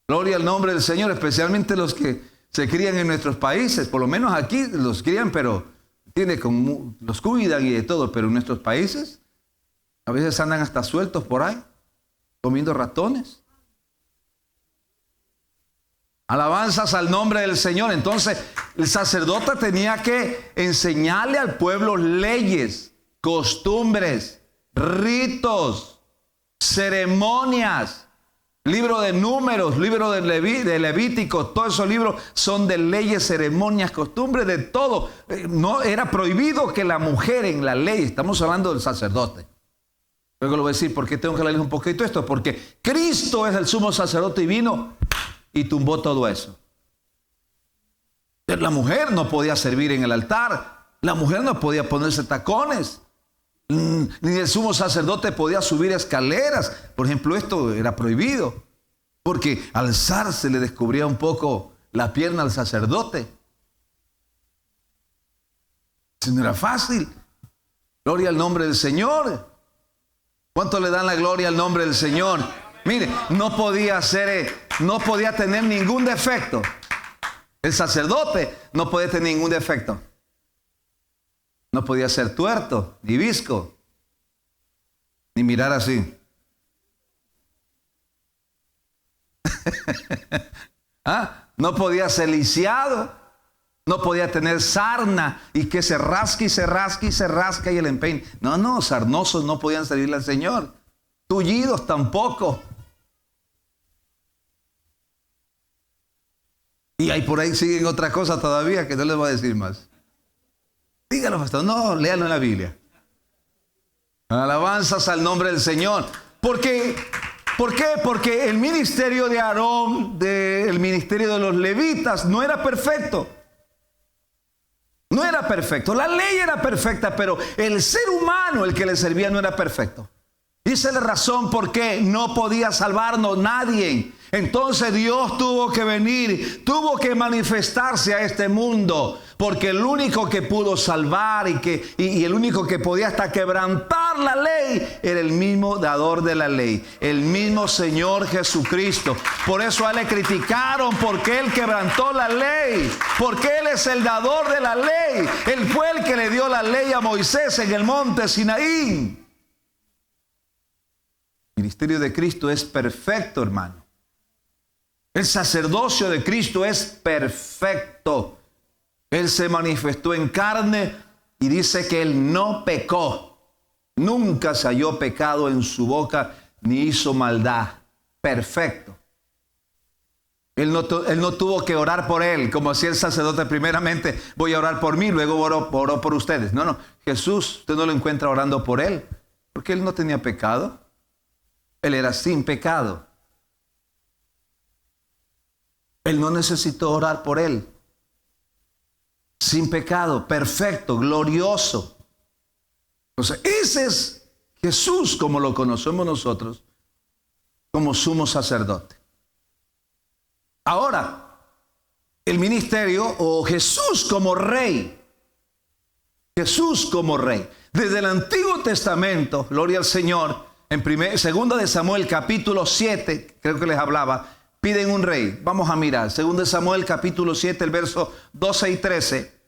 Gloria al nombre del Señor, especialmente los que se crían en nuestros países. Por lo menos aquí los crían, pero los cuidan y de todo. Pero en nuestros países a veces andan hasta sueltos por ahí, comiendo ratones. Alabanzas al nombre del Señor. Entonces, el sacerdote tenía que enseñarle al pueblo leyes, costumbres, ritos, ceremonias. Libro de Números, libro de Levítico, todos esos libros son de leyes, ceremonias, costumbres, de todo. No era prohibido que la mujer en la ley, estamos hablando del sacerdote. Luego lo voy a decir, ¿por qué tengo que leerles un poquito esto? Porque Cristo es el sumo sacerdote y vino y tumbó todo eso. La mujer no podía servir en el altar, la mujer no podía ponerse tacones. Ni el sumo sacerdote podía subir escaleras. Por ejemplo, esto era prohibido, porque al alzarse le descubría un poco la pierna al sacerdote. Eso no era fácil. Gloria al nombre del Señor. ¿Cuánto le dan la gloria al nombre del Señor? Mire, no podía tener ningún defecto. El sacerdote no podía tener ningún defecto. No podía ser tuerto, ni visco, ni mirar así. No podía ser lisiado, no podía tener sarna y que se rasque y se rasque y se rasca y el empeine. No, sarnosos no podían servirle al Señor. Tullidos tampoco. Y ahí por ahí siguen otras cosas todavía que no les voy a decir más. Dígalo, pastor. No, léalo en la Biblia. Alabanzas al nombre del Señor. ¿Por qué? Porque el ministerio de Aarón, el ministerio de los levitas, no era perfecto. No era perfecto. La ley era perfecta, pero el ser humano, el que le servía, no era perfecto. Esa es la razón por qué no podía salvarnos nadie. Entonces Dios tuvo que venir, tuvo que manifestarse a este mundo, porque el único que pudo salvar y el único que podía hasta quebrantar la ley era el mismo dador de la ley, el mismo Señor Jesucristo. Por eso a él le criticaron, porque él quebrantó la ley, porque él es el dador de la ley. Él fue el que le dio la ley a Moisés en el monte Sinaí. El ministerio de Cristo es perfecto, hermano. El sacerdocio de Cristo es perfecto. Él se manifestó en carne y dice que él no pecó. Nunca se halló pecado en su boca ni hizo maldad. Perfecto. Él no tuvo que orar por él, como hacía el sacerdote. Primeramente voy a orar por mí, luego oro por ustedes. No. Jesús, usted no lo encuentra orando por él, porque él no tenía pecado. Él era sin pecado. Él no necesitó orar por él. Sin pecado, perfecto, glorioso. Entonces, ese es Jesús como lo conocemos nosotros, como sumo sacerdote. Ahora, el ministerio o Jesús como rey. Jesús como rey. Desde el Antiguo Testamento, gloria al Señor, en segunda de Samuel capítulo 7, creo que les hablaba, piden un rey. Vamos a mirar. Segunda de Samuel capítulo 7, el verso 12 y 13.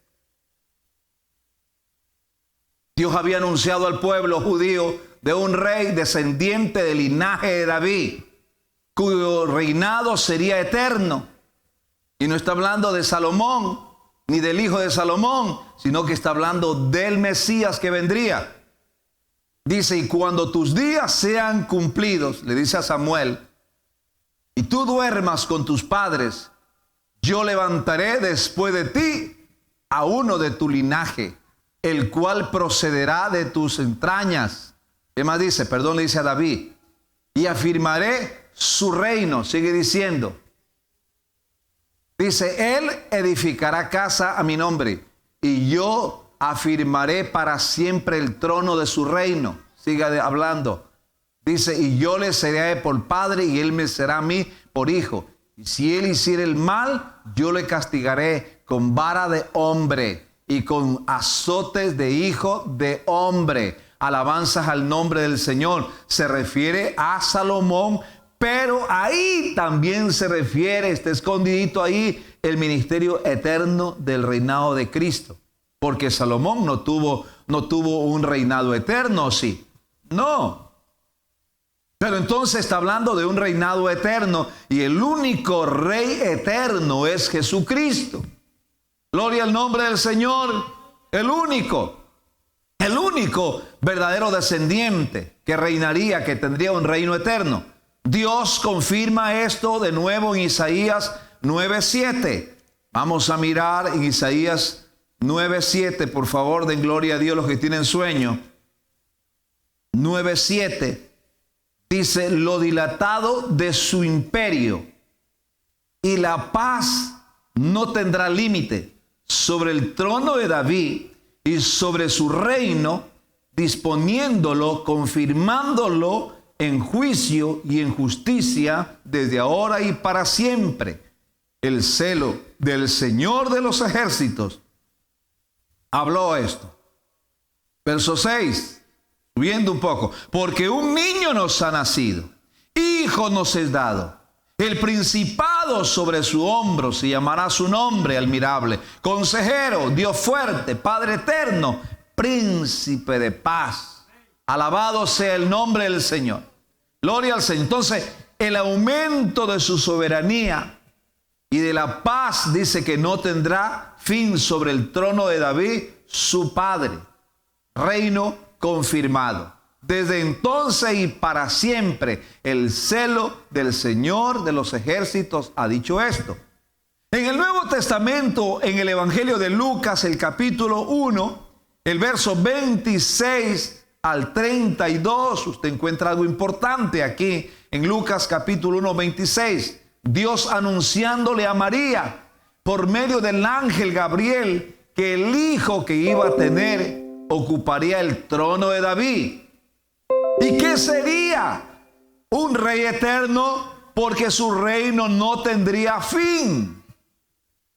Dios había anunciado al pueblo judío de un rey descendiente del linaje de David, cuyo reinado sería eterno. Y no está hablando de Salomón, ni del hijo de Salomón, sino que está hablando del Mesías que vendría. Dice, y cuando tus días sean cumplidos, le dice a Samuel, y tú duermas con tus padres, yo levantaré después de ti a uno de tu linaje, el cual procederá de tus entrañas. ¿Qué más dice? Perdón, le dice a David. Y afirmaré su reino. Sigue diciendo. Dice, él edificará casa a mi nombre, y yo afirmaré para siempre el trono de su reino. Siga hablando. Dice, y yo le seré por padre y él me será a mí por hijo. Y si él hiciera el mal, yo le castigaré con vara de hombre y con azotes de hijo de hombre. Alabanzas al nombre del Señor. Se refiere a Salomón, pero ahí también se refiere, está escondidito ahí, el ministerio eterno del reinado de Cristo. Porque Salomón no tuvo un reinado eterno, ¿sí? No. Pero entonces está hablando de un reinado eterno y el único rey eterno es Jesucristo. Gloria al nombre del Señor. El único verdadero descendiente que reinaría, que tendría un reino eterno. Dios confirma esto de nuevo en Isaías 9:7. Vamos a mirar en Isaías 9:7, por favor, den gloria a Dios los que tienen sueño. 9:7 dice: lo dilatado de su imperio y la paz no tendrá límite sobre el trono de David y sobre su reino, disponiéndolo, confirmándolo en juicio y en justicia desde ahora y para siempre. El celo del Señor de los ejércitos habló esto. Verso 6, subiendo un poco. Porque un niño nos ha nacido, hijo nos es dado. El principado sobre su hombro, se llamará su nombre admirable, consejero, Dios fuerte, Padre eterno, príncipe de paz. Alabado sea el nombre del Señor. Gloria al Señor. Entonces, el aumento de su soberanía y de la paz dice que no tendrá fin sobre el trono de David, su padre. Reino confirmado. Desde entonces y para siempre, el celo del Señor de los ejércitos ha dicho esto. En el Nuevo Testamento, en el Evangelio de Lucas, el capítulo 1, el verso 26 al 32, usted encuentra algo importante aquí en Lucas capítulo 1, 26. Dios anunciándole a María por medio del ángel Gabriel que el hijo que iba a tener ocuparía el trono de David. ¿Y qué sería? Un rey eterno, porque su reino no tendría fin.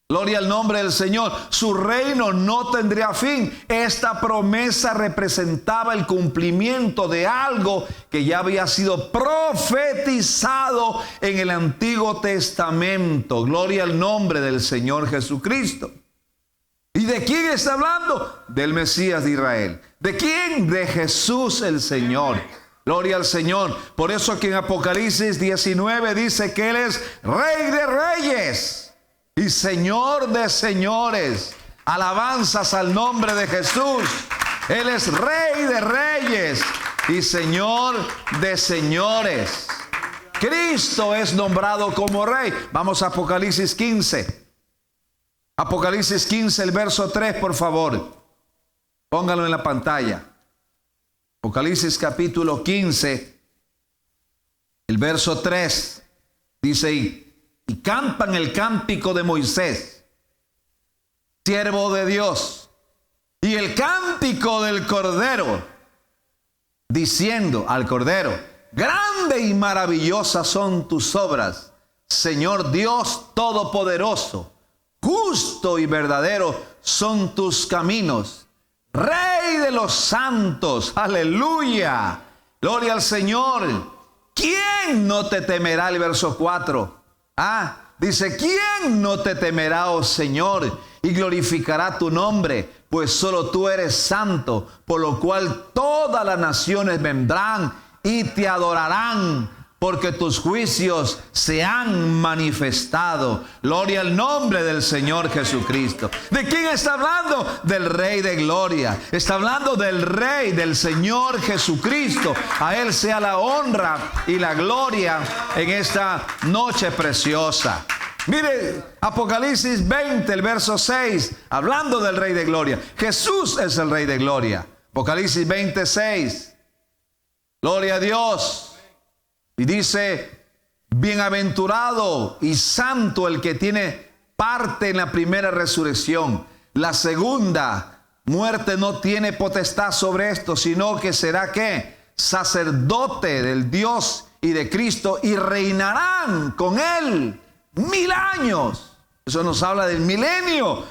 Gloria al nombre del Señor. Su reino no tendría fin. Esta promesa representaba el cumplimiento de algo que ya había sido profetizado en el Antiguo Testamento. Gloria al nombre del Señor Jesucristo. ¿Y de quién está hablando? Del Mesías de Israel. ¿De quién? De Jesús el Señor. Gloria al Señor. Por eso aquí en Apocalipsis 19 dice que Él es Rey de Reyes y Señor de señores. Alabanzas al nombre de Jesús. Él es Rey de Reyes y Señor de señores. Cristo es nombrado como Rey. Vamos a Apocalipsis 15. Apocalipsis 15, el verso 3, por favor. Póngalo en la pantalla. Apocalipsis capítulo 15, el verso 3. Dice: y cantan el cántico de Moisés, siervo de Dios, y el cántico del Cordero, diciendo al Cordero: grande y maravillosa son tus obras, Señor Dios Todopoderoso. Justo y verdadero son tus caminos, Rey de los santos. Aleluya. Gloria al Señor. ¿Quién no te temerá? El verso 4. Dice: ¿quién no te temerá, oh Señor, y glorificará tu nombre? Pues solo tú eres santo, por lo cual todas las naciones vendrán y te adorarán, porque tus juicios se han manifestado. Gloria al nombre del Señor Jesucristo. ¿De quién está hablando? Del Rey de Gloria. Está hablando del Rey, del Señor Jesucristo. A Él sea la honra y la gloria en esta noche preciosa. Mire, Apocalipsis 20, el verso 6, hablando del Rey de Gloria. Jesús es el Rey de Gloria. Apocalipsis 26. Gloria a Dios. Y dice: bienaventurado y santo el que tiene parte en la primera resurrección. La segunda muerte no tiene potestad sobre esto, sino que será ¿qué? Sacerdote del Dios y de Cristo, y reinarán con Él 1000 años. Eso nos habla del milenio,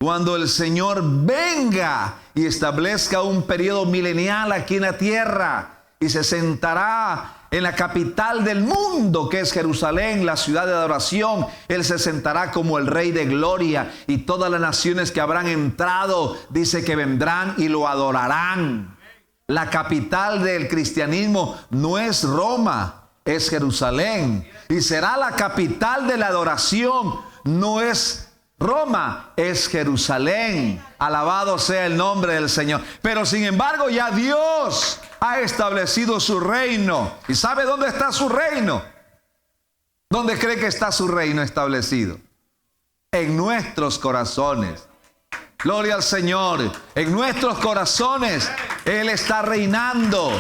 cuando el Señor venga y establezca un periodo milenial aquí en la tierra, y se sentará en la capital del mundo, que es Jerusalén, la ciudad de adoración. Él se sentará como el Rey de Gloria, y todas las naciones que habrán entrado, dice que vendrán y lo adorarán. La capital del cristianismo no es Roma, es Jerusalén, y será la capital de la adoración. No es Roma es Jerusalén. Alabado sea el nombre del Señor. Pero sin embargo ya Dios ha establecido su reino. ¿Y sabe dónde está su reino? ¿Dónde cree que está su reino establecido? En nuestros corazones. Gloria al Señor. En nuestros corazones Él está reinando.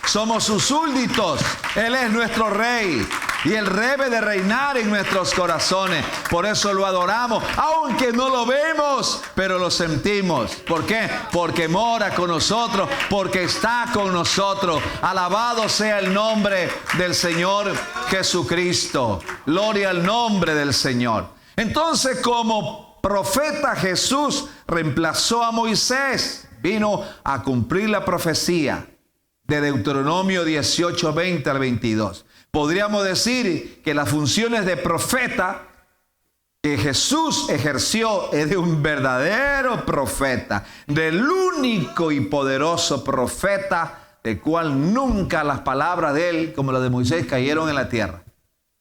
Somos sus súbditos. Él es nuestro rey. Y Él debe de reinar en nuestros corazones. Por eso lo adoramos. Aunque no lo vemos, pero lo sentimos. ¿Por qué? Porque mora con nosotros. Porque está con nosotros. Alabado sea el nombre del Señor Jesucristo. Gloria al nombre del Señor. Entonces, como profeta, Jesús reemplazó a Moisés. Vino a cumplir la profecía de Deuteronomio 18, 20 al 22. Podríamos decir que las funciones de profeta que Jesús ejerció es de un verdadero profeta, del único y poderoso profeta, del cual nunca las palabras de él, como las de Moisés, cayeron en la tierra.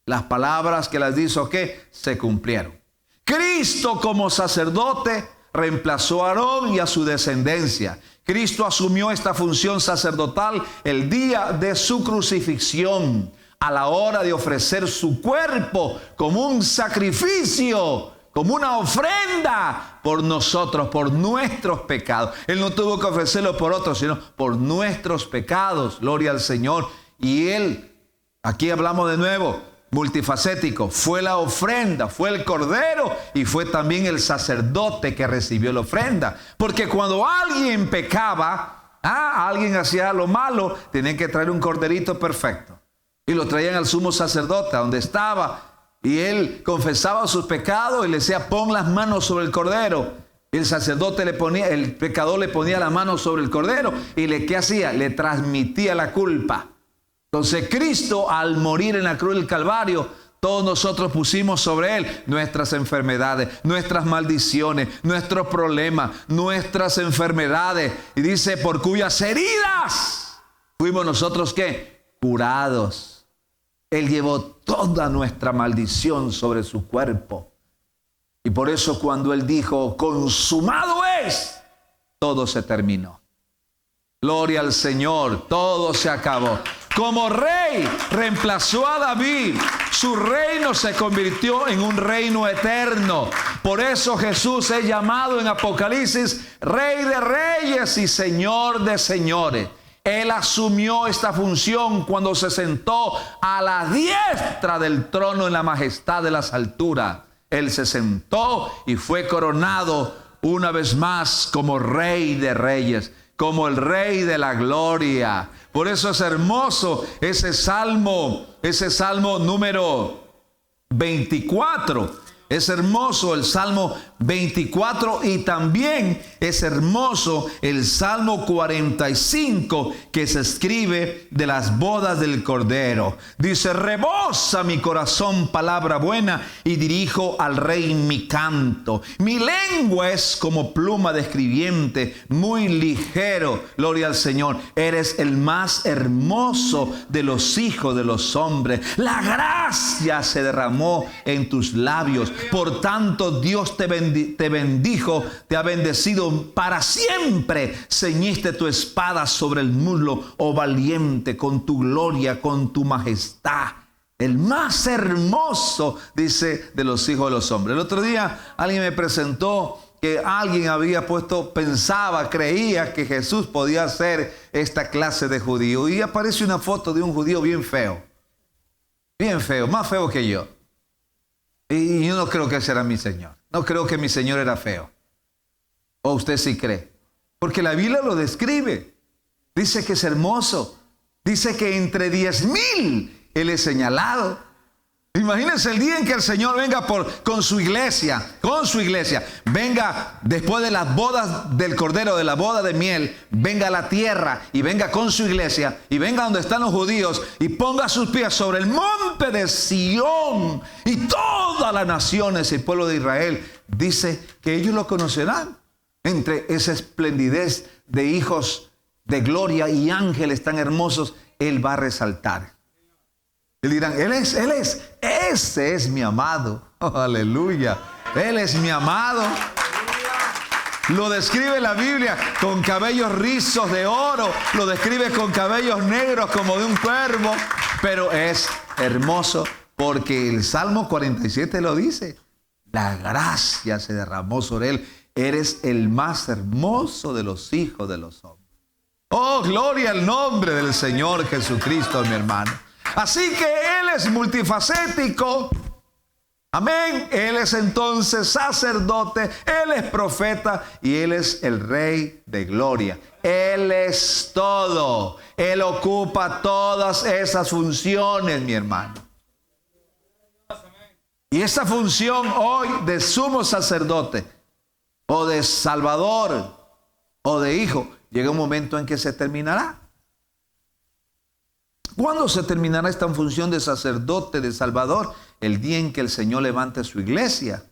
Las palabras que las hizo, ¿qué? Se cumplieron. Cristo como sacerdote reemplazó a Aarón y a su descendencia. Cristo asumió esta función sacerdotal el día de su crucifixión, a la hora de ofrecer su cuerpo como un sacrificio, como una ofrenda por nosotros, por nuestros pecados. Él no tuvo que ofrecerlo por otros, sino por nuestros pecados. Gloria al Señor. Y Él, aquí hablamos de nuevo, multifacético, fue la ofrenda, fue el cordero y fue también el sacerdote que recibió la ofrenda. Porque cuando alguien pecaba, alguien hacía lo malo, tenían que traer un corderito perfecto. Y lo traían al sumo sacerdote, a donde estaba. Y él confesaba sus pecados y le decía, pon las manos sobre el cordero. Y el sacerdote el pecador le ponía la mano sobre el cordero. Y ¿qué hacía? Le transmitía la culpa. Entonces Cristo, al morir en la cruz del Calvario, todos nosotros pusimos sobre Él nuestras enfermedades, nuestras maldiciones, nuestros problemas, nuestras enfermedades. Y dice, por cuyas heridas fuimos nosotros, ¿qué? Curados. Él llevó toda nuestra maldición sobre su cuerpo. Y por eso cuando Él dijo, consumado es, todo se terminó. Gloria al Señor, todo se acabó. Como rey reemplazó a David. Su reino se convirtió en un reino eterno. Por eso Jesús es llamado en Apocalipsis Rey de Reyes y Señor de Señores. Él asumió esta función cuando se sentó a la diestra del trono en la majestad de las alturas. Él se sentó y fue coronado una vez más como Rey de Reyes, como el Rey de la Gloria. Por eso es hermoso ese salmo número 24. Es hermoso el Salmo 24 y también es hermoso el Salmo 45 que se escribe de las bodas del Cordero. Dice, rebosa mi corazón palabra buena y dirijo al Rey mi canto. Mi lengua es como pluma de escribiente, muy ligero. Gloria al Señor. Eres el más hermoso de los hijos de los hombres. La gracia se derramó en tus labios. Por tanto, Dios te bendijo, te ha bendecido para siempre. Ceñiste tu espada sobre el muslo, oh valiente, con tu gloria, con tu majestad. El más hermoso, dice, de los hijos de los hombres. El otro día alguien me presentó que alguien había creía que Jesús podía ser esta clase de judío. Y aparece una foto de un judío bien feo, más feo que yo. Y yo no creo que ese era mi Señor. No creo que mi Señor era feo. ¿O usted sí cree? Porque la Biblia lo describe. Dice que es hermoso. Dice que entre 10,000 Él es señalado. Imagínense el día en que el Señor venga con su iglesia. Venga después de las bodas del Cordero, de la boda de miel. Venga a la tierra y venga con su iglesia. Y venga donde están los judíos y ponga sus pies sobre el monte de Sión. Y todas las naciones y el pueblo de Israel. Dice que ellos lo conocerán. Entre esa esplendidez de hijos de gloria y ángeles tan hermosos, Él va a resaltar. Y dirán, ese es mi amado. Oh, aleluya. Él es mi amado. Lo describe la Biblia con cabellos rizos de oro. Lo describe con cabellos negros como de un cuervo. Pero es hermoso porque el Salmo 47 lo dice. La gracia se derramó sobre él. Eres el más hermoso de los hijos de los hombres. Oh, gloria al nombre del Señor Jesucristo, mi hermano. Así que Él es multifacético. Amén. Él es entonces sacerdote, Él es profeta y Él es el Rey de gloria. Él es todo. Él ocupa todas esas funciones, mi hermano. Y esa función hoy de sumo sacerdote o de salvador o de hijo, llega un momento en que se terminará. ¿Cuándo se terminará esta función de sacerdote, de salvador? El día en que el Señor levante su iglesia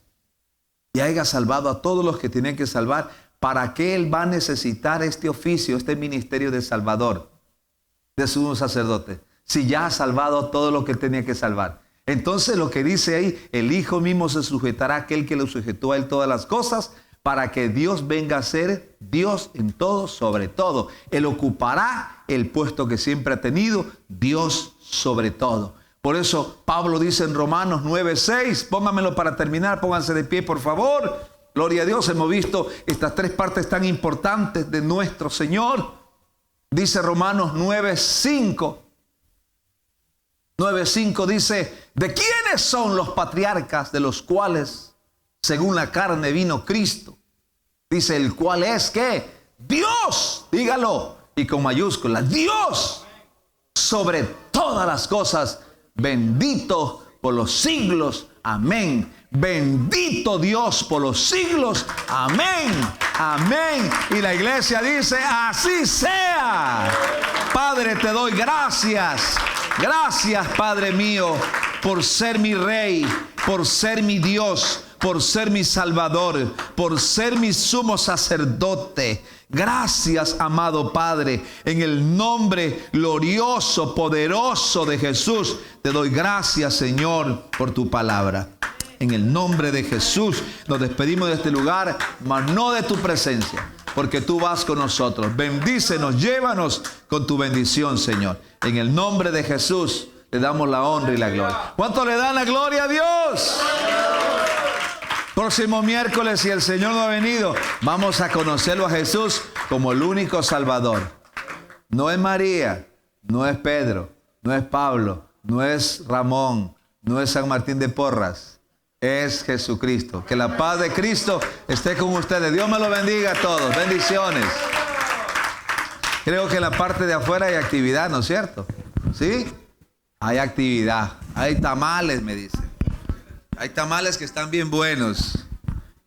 y haya salvado a todos los que tienen que salvar. ¿Para qué Él va a necesitar este oficio, este ministerio de salvador, de sumo sacerdote? Si ya ha salvado a todos los que tenía que salvar. Entonces lo que dice ahí, el Hijo mismo se sujetará a aquel que lo sujetó a Él todas las cosas, para que Dios venga a ser Dios en todo, sobre todo. Él ocupará el puesto que siempre ha tenido, Dios sobre todo. Por eso Pablo dice en Romanos 9:6, pónganmelo para terminar, pónganse de pie por favor. Gloria a Dios, hemos visto estas tres partes tan importantes de nuestro Señor. Dice Romanos 9:5. 9:5 dice, ¿de quiénes son los patriarcas de los cuales según la carne vino Cristo? Dice, el cual es, ¿qué? Dios, dígalo, y con mayúscula, Dios sobre todas las cosas, bendito por los siglos, amén. Bendito Dios por los siglos, amén, amén. Y la iglesia dice, así sea. Padre, te doy gracias. Gracias, Padre mío, por ser mi Rey, por ser mi Dios, por ser mi Salvador, por ser mi sumo sacerdote. Gracias, amado Padre, en el nombre glorioso, poderoso de Jesús, te doy gracias, Señor, por tu palabra. En el nombre de Jesús nos despedimos de este lugar, mas no de tu presencia, porque tú vas con nosotros. Bendícenos, llévanos con tu bendición, Señor. En el nombre de Jesús le damos la honra y la gloria. ¿Cuánto le dan la gloria a Dios? Próximo miércoles, si el Señor no ha venido, vamos a conocerlo a Jesús como el único Salvador. No es María, no es Pedro, no es Pablo, no es Ramón, no es San Martín de Porras. Es Jesucristo. Que la paz de Cristo esté con ustedes. Dios me lo bendiga a todos. Bendiciones. Creo que en la parte de afuera hay actividad, ¿no es cierto? ¿Sí? Hay actividad. Hay tamales, me dicen. Hay tamales que están bien buenos.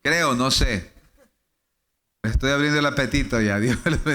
Creo, no sé. Me estoy abriendo el apetito ya. Dios me lo bendiga.